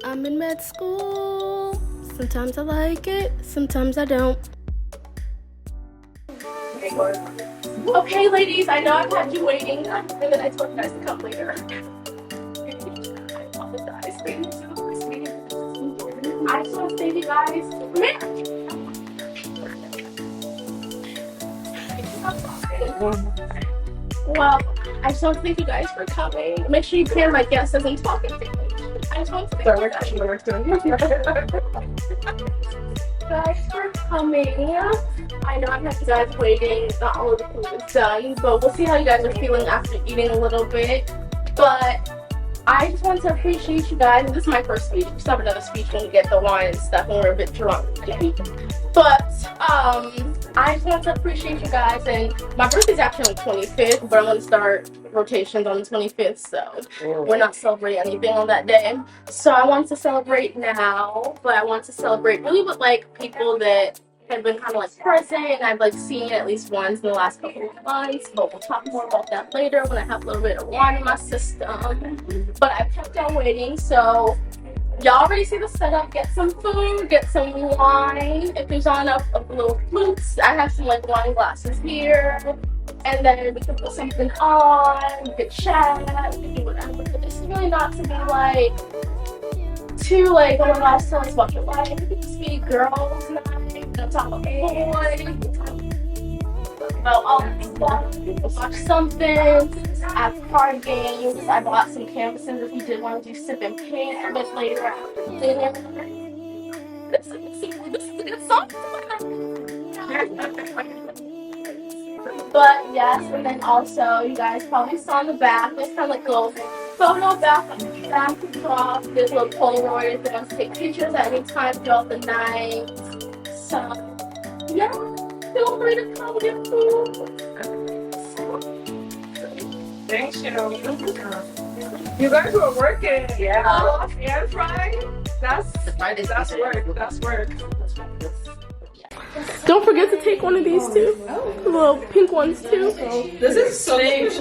I'm in med school. Sometimes I like it, sometimes I don't. Okay, ladies, I know I've had you waiting, and then I told you guys to come later. I apologize. I just want to say to you guys, come here. Well, I just want to thank you guys for coming. Make sure you hear my guest as I'm talking to you. I just want to thank you guys for coming. I know I've had you guys waiting. Not all of the food is done, but we'll see how you guys are feeling after eating a little bit. But I just want to appreciate you guys. This is my first speech. We still have another speech when we get the wine and stuff when we're a bit drunk. But I just want to appreciate you guys. And my birthday's actually on the 25th, but I'm going to start rotations on the 25th, so we're not celebrating anything on that day. So I want to celebrate now, but I want to celebrate really with like people that have been kind of like present and I've like seen at least once in the last couple of months, but we'll talk more about that later when I have a little bit of wine in my system. But I've kept on waiting, so y'all already see the setup. Get some food, get some wine. If there's not enough of the little flutes, I have some like wine glasses here. And then we can put something on, we could chat, we can do whatever. It's really not to be like too like, oh my gosh, tell us about your life. It could just be girls night. We'll talk about boys, we'll talk about all that stuff. We'll watch something. I have card games. I bought some canvases if you did want to do sip and paint a bit later after dinner. This is a good song. But yes, and then also you guys probably saw in the back, there's kind of like a little photo back across. There's a little Polaroid if you want to take pictures at any time throughout the night. So yeah, feel free to come get food. Thanks, you guys were working. Yeah. And frying. That's work. That's work. Don't forget to take one of these too. The little pink ones too. This is so cute.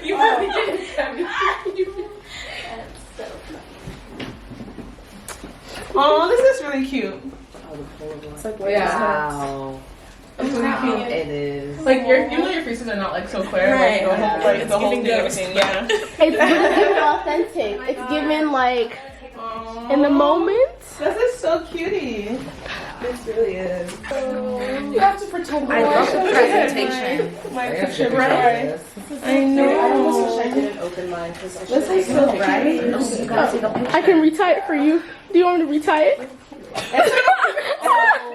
You Oh, this is really cute. It's like, wow. It is. Like your faces are not like so clear. Right. Like the whole thing, everything. Yeah. It's giving authentic. It's giving like in the moment. This is so cutie. This really is. You have to pretend. I love the presentation. My picture, right? I know. I almost wish I didn't open mine because I This is so right. You gotta take a picture. I can retie it for you. Do you want me to retie it?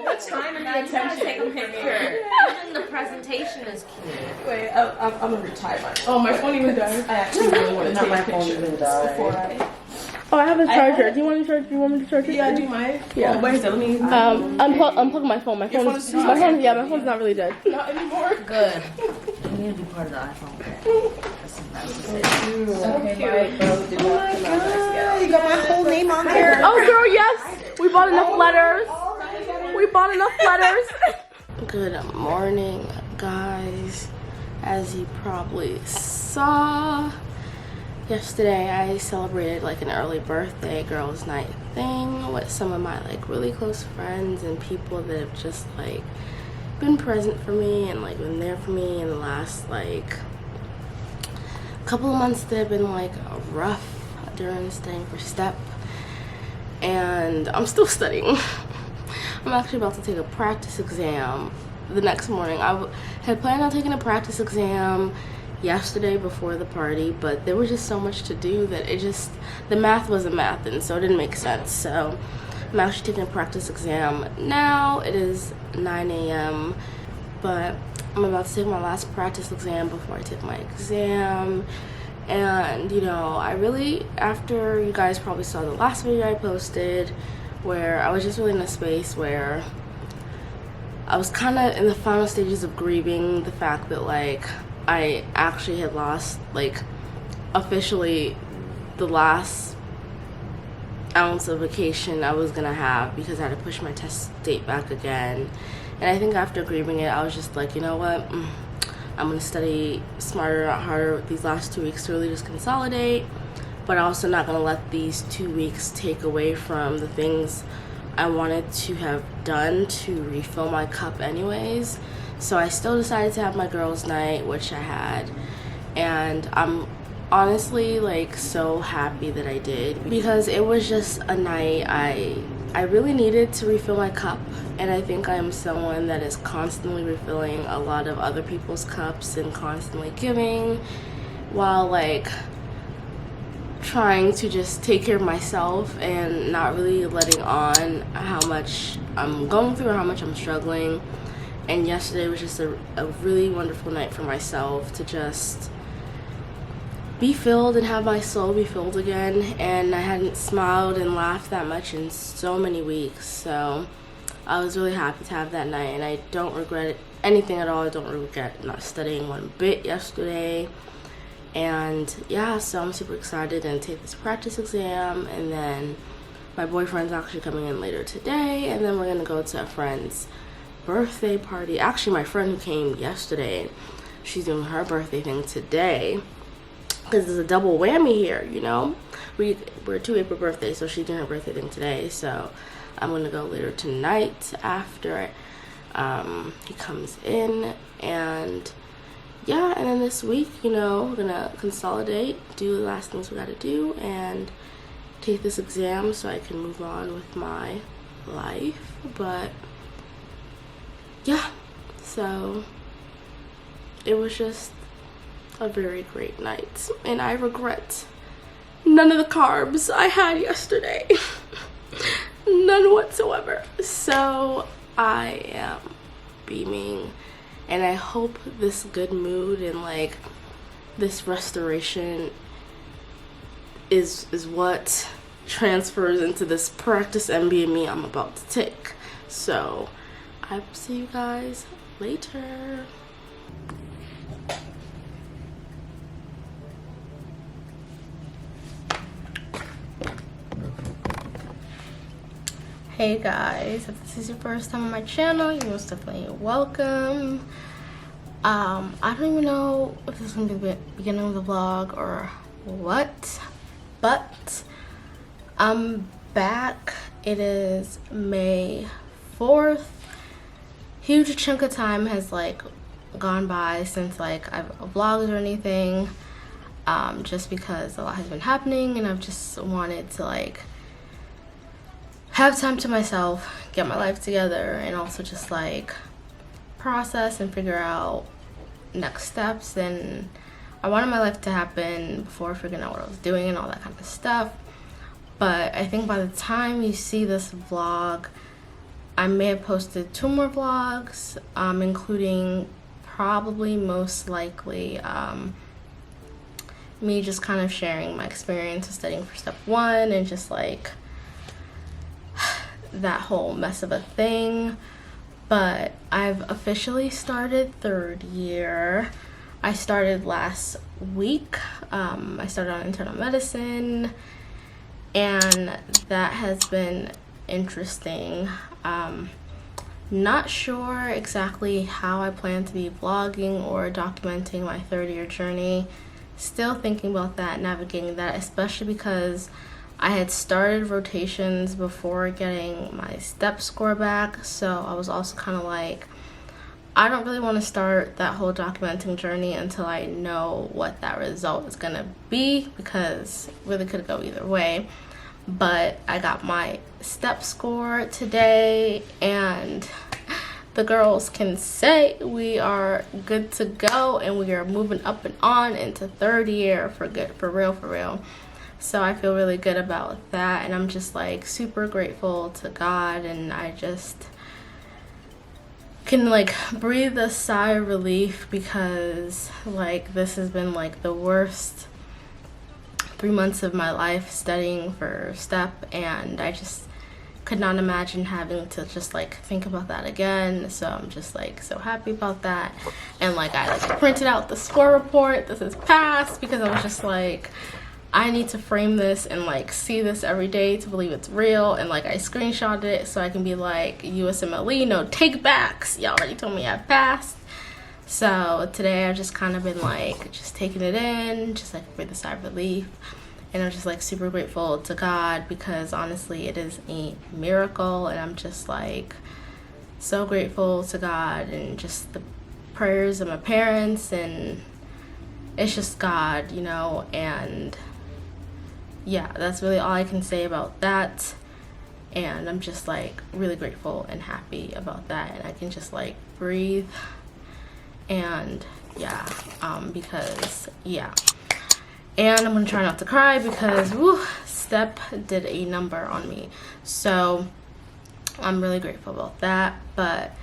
The time and the attention. Take a picture. Even the presentation is cute. Wait, I'm gonna retire mine. Oh, my phone even died. I actually really want to Not take my a phone picture even died. before I. Oh, I have a charger. Do you want me to charge it? Yeah, do mine. Yeah. Oh, where's it? Let me. Unplug my phone. My phone is my phone's not really dead. Not anymore. Good. You need to be part of the iPhone. Okay, oh my god, you got my whole name on there. Oh, girl, yes. We bought enough letters. Good morning, guys. As you probably saw, yesterday I celebrated like an early birthday girls' night thing with some of my like really close friends and people that have just like been present for me and like been there for me in the last like couple of months that have been like rough during studying for STEP. And I'm still studying. I'm actually about to take a practice exam the next morning. I had planned on taking a practice exam yesterday before the party, but there was just so much to do that the math wasn't math, and so it didn't make sense. So I'm actually taking a practice exam now. It is 9 a.m. but I'm about to take my last practice exam before I take my exam. And you know, I really, after you guys probably saw the last video I posted where I was just really in a space where I was kind of in the final stages of grieving the fact that like I actually had lost like officially the last ounce of vacation I was gonna have because I had to push my test date back again. And I think after grieving it, I was just like, you know what, I'm gonna study smarter, not harder these last 2 weeks to really just consolidate, but I'm also not gonna let these 2 weeks take away from the things I wanted to have done to refill my cup anyways. So I still decided to have my girls' night, which I had, and I'm honestly like so happy that I did, because it was just a night I really needed to refill my cup. And I think I'm someone that is constantly refilling a lot of other people's cups and constantly giving, while like trying to just take care of myself and not really letting on how much I'm going through or how much I'm struggling. And yesterday was just a really wonderful night for myself to just be filled and have my soul be filled again. And I hadn't smiled and laughed that much in so many weeks, so I was really happy to have that night, and I don't regret anything at all. I don't regret not studying one bit yesterday. And yeah, so I'm super excited and take this practice exam, and then my boyfriend's actually coming in later today, and then we're gonna go to a friend's birthday party. Actually, my friend who came yesterday, she's doing her birthday thing today, because there's a double whammy here, you know. We're 2 April birthdays, so she's doing her birthday thing today, so I'm gonna go later tonight after he comes in. And yeah, and then this week, you know, we're gonna consolidate, do the last things we gotta do, and take this exam so I can move on with my life. But yeah, so it was just a very great night, and I regret none of the carbs I had yesterday. None whatsoever. So I am beaming, and I hope this good mood and like this restoration is what transfers into this practice MBME I'm about to take. So I will see you guys later. Hey guys, if this is your first time on my channel, you're most definitely welcome. I don't even know if this is gonna be the beginning of the vlog or what, but I'm back. It is May 4th. Huge chunk of time has like gone by since like I've vlogged or anything, just because a lot has been happening, and I've just wanted to like have time to myself, get my life together, and also just like process and figure out next steps. And I wanted my life to happen before figuring out what I was doing and all that kind of stuff. But I think by the time you see this vlog, I may have posted 2 more vlogs, including probably most likely me just kind of sharing my experience of studying for step 1 and just like that whole mess of a thing. But I've officially started 3rd year. I started last week. I started on internal medicine, and that has been interesting. Not sure exactly how I plan to be vlogging or documenting my 3rd year journey. Still thinking about that, navigating that, especially because I had started rotations before getting my step score back, so I was also kind of like, I don't really want to start that whole documenting journey until I know what that result is gonna be, because it really could go either way. But I got my step score today, and the girls can say we are good to go, and we are moving up and on into 3rd year for good, for real. So I feel really good about that, and I'm just like super grateful to God, and I just can like breathe a sigh of relief, because like this has been like the worst 3 months of my life studying for step, and I just could not imagine having to just like think about that again. So I'm just like so happy about that. And like I like printed out the score report, this is passed, because I was just like, I need to frame this and like see this every day to believe it's real. And like I screenshotted it so I can be like, USMLE, no take backs, y'all already told me I passed. So today I've just kind of been like just taking it in, just like breathe a sigh of relief. And I'm just like super grateful to God, because honestly it is a miracle, and I'm just like so grateful to God and just the prayers of my parents, and it's just God, you know. And yeah, that's really all I can say about that. And I'm just like really grateful and happy about that, and I can just like breathe. And yeah, because yeah, and I'm gonna try not to cry because woo, Step did a number on me, so I'm really grateful about that. But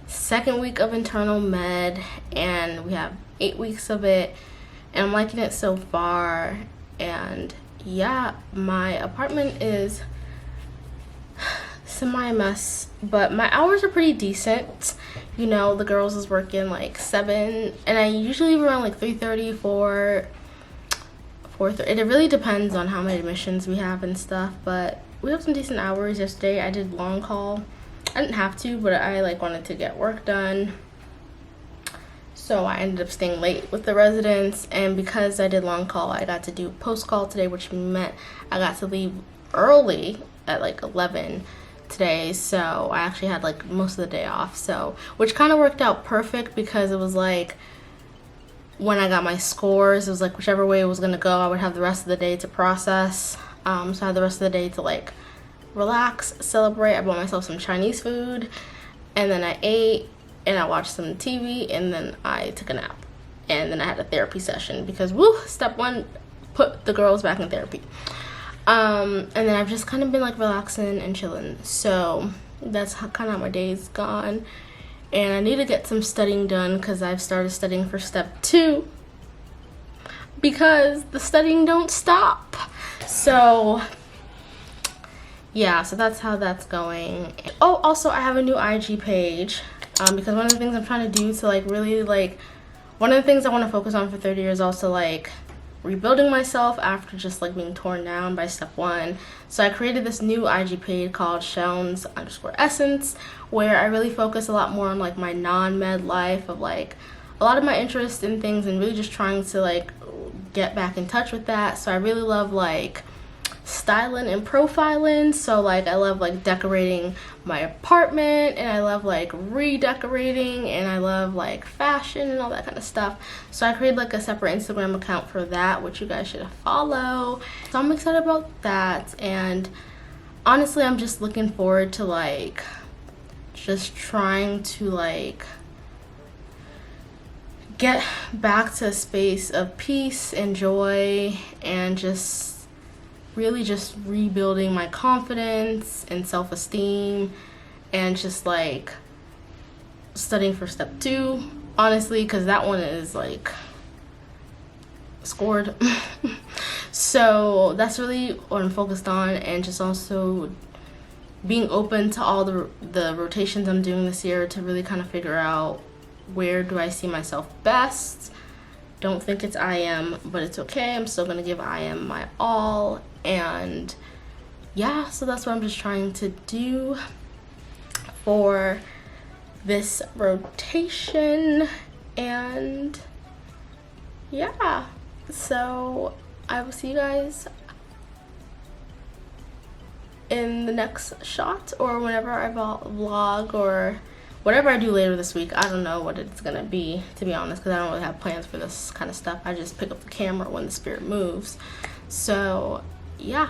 second week of internal med, and we have 8 weeks of it, and I'm liking it so far. And yeah, my apartment is semi-mess, but my hours are pretty decent. You know, the girls is working like 7, and I usually leave around like 3:30, 4:30. It really depends on how many admissions we have and stuff, but we have some decent hours. Yesterday I did long call. I didn't have to, but I like wanted to get work done, so I ended up staying late with the residents. And because I did long call, I got to do post call today, which meant I got to leave early at like 11 today, so I actually had like most of the day off, so which kind of worked out perfect, because it was like when I got my scores, it was like whichever way it was gonna go, I would have the rest of the day to process. So I had the rest of the day to like relax, celebrate. I bought myself some Chinese food, and then I ate, and I watched some TV, and then I took a nap, and then I had a therapy session because woo, step 1, put the girls back in therapy. And then I've just kind of been like relaxing and chilling, so that's kind of how my day's gone. And I need to get some studying done, because I've started studying for step 2, because the studying don't stop. So yeah, so that's how that's going. Oh, also I have a new IG page, because one of the things I'm trying to do to like really like, one of the things I want to focus on for 30 years is also like rebuilding myself after just like being torn down by step 1. So I created this new IG page called Seun's_essence, where I really focus a lot more on like my non-med life, of like a lot of my interest in things, and really just trying to like get back in touch with that. So I really love like styling and profiling. So like I love like decorating my apartment, and I love like redecorating, and I love like fashion and all that kind of stuff. So I created like a separate Instagram account for that, which you guys should follow. So I'm excited about that, and honestly I'm just looking forward to like just trying to like get back to a space of peace and joy, and just really just rebuilding my confidence and self-esteem, and just like studying for step 2, honestly, because that one is like scored. So that's really what I'm focused on, and just also being open to all the rotations I'm doing this year, to really kind of figure out where do I see myself best. Don't think it's IM, but it's okay. I'm still gonna give IM my all. And yeah, so that's what I'm just trying to do for this rotation. And yeah, so I will see you guys in the next shot, or whenever I vlog, or whatever I do later this week. I don't know what it's gonna be, to be honest, because I don't really have plans for this kind of stuff. I just pick up the camera when the spirit moves. So yeah.